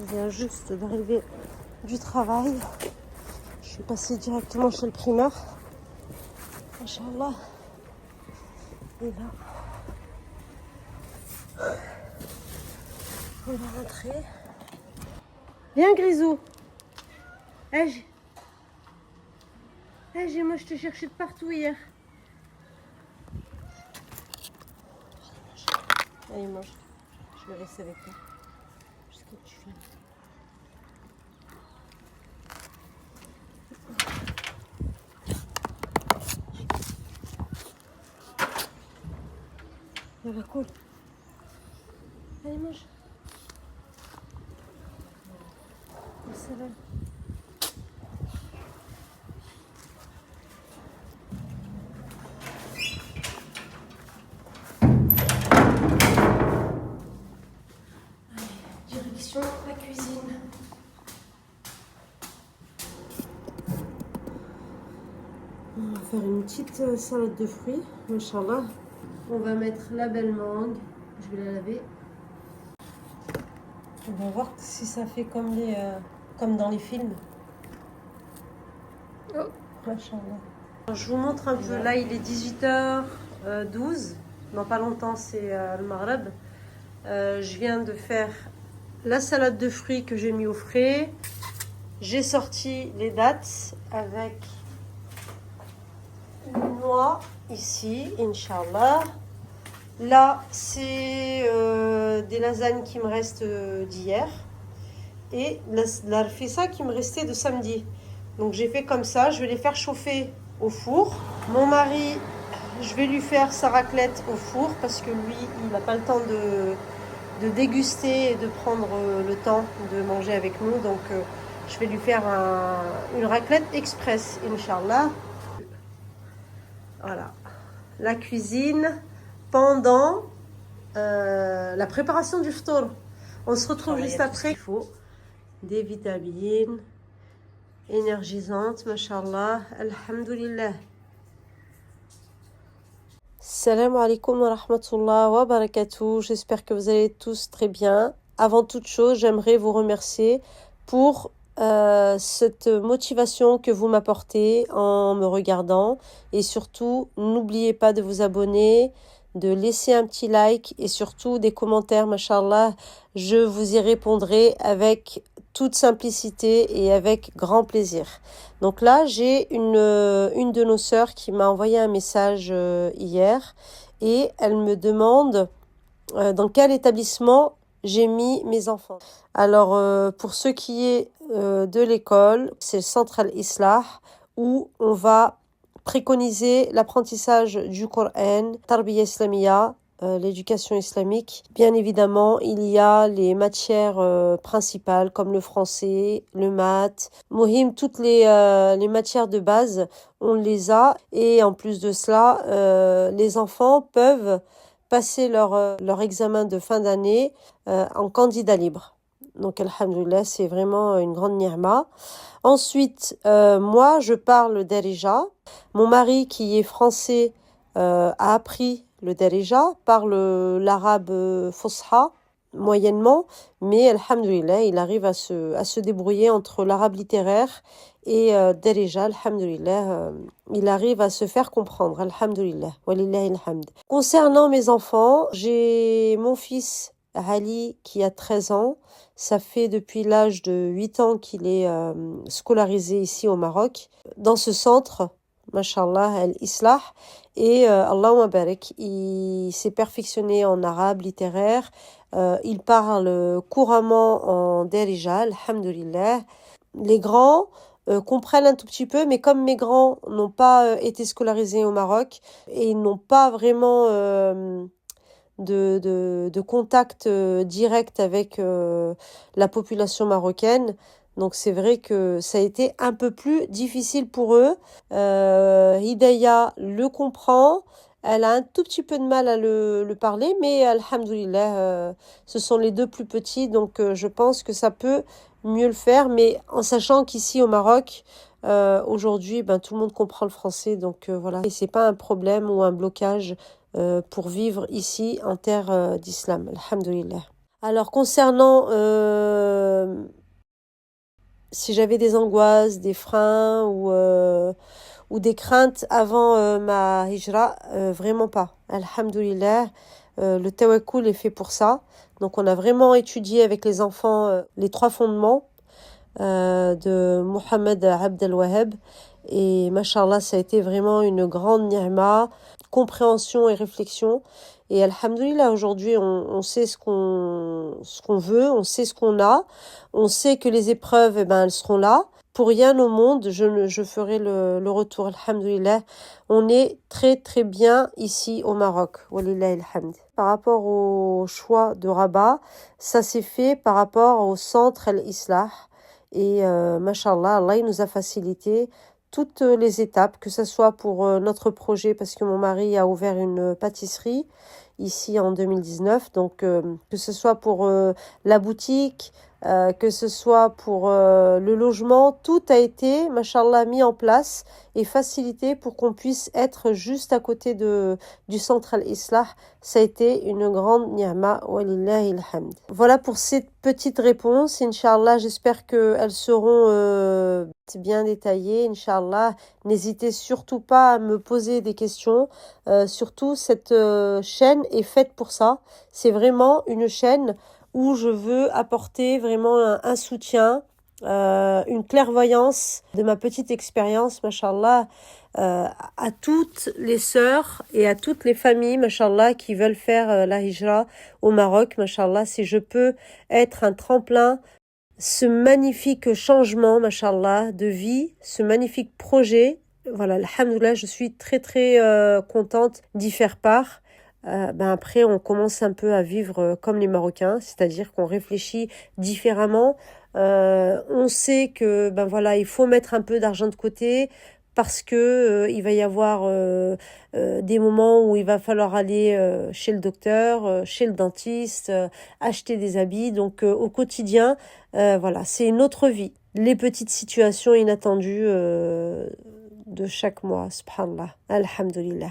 Je viens juste d'arriver du travail. Je suis passée directement chez le primeur. Inch'Allah. Et là, on va rentrer. Viens Grisou. Moi je te cherchais de partout hier. Allez, mange. Je vais rester avec toi. Jusqu'à que tu finis. Ça va cool. Allez, mange. Salam. Direction la cuisine. On va faire une petite salade de fruits, Inch'Allah. On va mettre la belle mangue. Je vais la laver. On va voir si ça fait comme comme dans les films. Oh, Inch'Allah. Je vous montre un peu. Là, il est 18h12. Dans pas longtemps, c'est le Maghreb. Je viens de faire la salade de fruits que j'ai mis au frais. J'ai sorti les dattes avec une noix ici, Inch'Allah. Là, c'est des lasagnes qui me restent d'hier et la rfissa qui me restait de samedi. Donc j'ai fait comme ça, je vais les faire chauffer au four. Mon mari, je vais lui faire sa raclette au four parce que lui, il n'a pas le temps de déguster et de prendre le temps de manger avec nous. Donc je vais lui faire une raclette express, Inch'Allah. Voilà, la cuisine pendant la préparation du ftour. On se retrouve juste après. Il faut des vitamines énergisantes, mashallah, alhamdulillah. Salam alaikum wa rahmatullah wa barakatuh. J'espère que vous allez tous très bien. Avant toute chose, j'aimerais vous remercier pour cette motivation que vous m'apportez en me regardant. Et surtout, n'oubliez pas de vous abonner, de laisser un petit like et surtout des commentaires, mashallah. Je vous y répondrai avec toute simplicité et avec grand plaisir. Donc là, j'ai une de nos sœurs qui m'a envoyé un message hier et elle me demande dans quel établissement j'ai mis mes enfants. Alors, pour ce qui est de l'école, c'est le Centre Al-Islah où on va préconiser l'apprentissage du Coran, Tarbiya Islamiyya, l'éducation islamique. Bien évidemment, il y a les matières principales comme le français, le maths, Mohim, toutes les matières de base, on les a. Et en plus de cela, les enfants peuvent passer leur examen de fin d'année en candidat libre. Donc, alhamdoulilah, c'est vraiment une grande ni'ma. Ensuite, moi, je parle Darija. Mon mari, qui est français, a appris le Darija, parle l'arabe Fosha, moyennement, mais alhamdoulilah, il arrive à se débrouiller entre l'arabe littéraire et Darija, alhamdoulilah, il arrive à se faire comprendre, alhamdoulilah, walillahi alhamd. Concernant mes enfants, j'ai mon fils Ali qui a 13 ans. Ça fait depuis l'âge de 8 ans qu'il est scolarisé ici au Maroc, dans ce centre, mashallah, Al-Islah. Et Allahumma barik, il s'est perfectionné en arabe littéraire. Il parle couramment en Darija, alhamdulillah. Les grands comprennent un tout petit peu, mais comme mes grands n'ont pas été scolarisés au Maroc et ils n'ont pas vraiment de contact direct avec la population marocaine. Donc c'est vrai que ça a été un peu plus difficile pour eux. Hidaya le comprend. Elle a un tout petit peu de mal à le parler, mais alhamdoulilah, ce sont les deux plus petits, donc je pense que ça peut mieux le faire. Mais en sachant qu'ici au Maroc, aujourd'hui, tout le monde comprend le français, donc voilà. Et c'est pas un problème ou un blocage pour vivre ici en terre d'islam, alhamdoulilah. Alors concernant si j'avais des angoisses, des freins ou des craintes avant ma hijra, vraiment pas. Alhamdulillah, le tawakkul est fait pour ça. Donc on a vraiment étudié avec les enfants les 3 fondements de Mohamed Abd al-Wahhab. Et mashallah, ça a été vraiment une grande ni'ma, compréhension et réflexion. Et alhamdulillah, aujourd'hui, on sait ce qu'on veut, on sait ce qu'on a, on sait que les épreuves, eh ben, elles seront là. Pour rien au monde, je ferai le retour, alhamdulillah. On est très très bien ici au Maroc, walillahi alhamd. Par rapport au choix de Rabat, ça s'est fait par rapport au centre Al-Islah. Et mashallah, Allah il nous a facilité toutes les étapes, que ce soit pour notre projet, parce que mon mari a ouvert une pâtisserie ici en 2019, donc que ce soit pour la boutique, que ce soit pour le logement, tout a été, mashallah, mis en place et facilité pour qu'on puisse être juste à côté du centre Al-Islah. Ça a été une grande ni'ma, walillahi alhamd. Voilà pour ces petites réponses, Inch'Allah, j'espère qu'elles seront bien détaillées, Inch'Allah. N'hésitez surtout pas à me poser des questions, surtout cette chaîne est faite pour ça. C'est vraiment une chaîne où je veux apporter vraiment un soutien, une clairvoyance de ma petite expérience, mashallah, à toutes les sœurs et à toutes les familles, mashallah, qui veulent faire la hijra au Maroc, mashallah, si je peux être un tremplin, ce magnifique changement, mashallah, de vie, ce magnifique projet, voilà, alhamdoulilah, je suis très très contente d'y faire part. Après, on commence un peu à vivre comme les Marocains, c'est-à-dire qu'on réfléchit différemment. On sait que voilà, il faut mettre un peu d'argent de côté parce que il va y avoir des moments où il va falloir aller chez le docteur, chez le dentiste, acheter des habits. Donc au quotidien, voilà, c'est une autre vie. Les petites situations inattendues de chaque mois, subhanallah, alhamdulillah.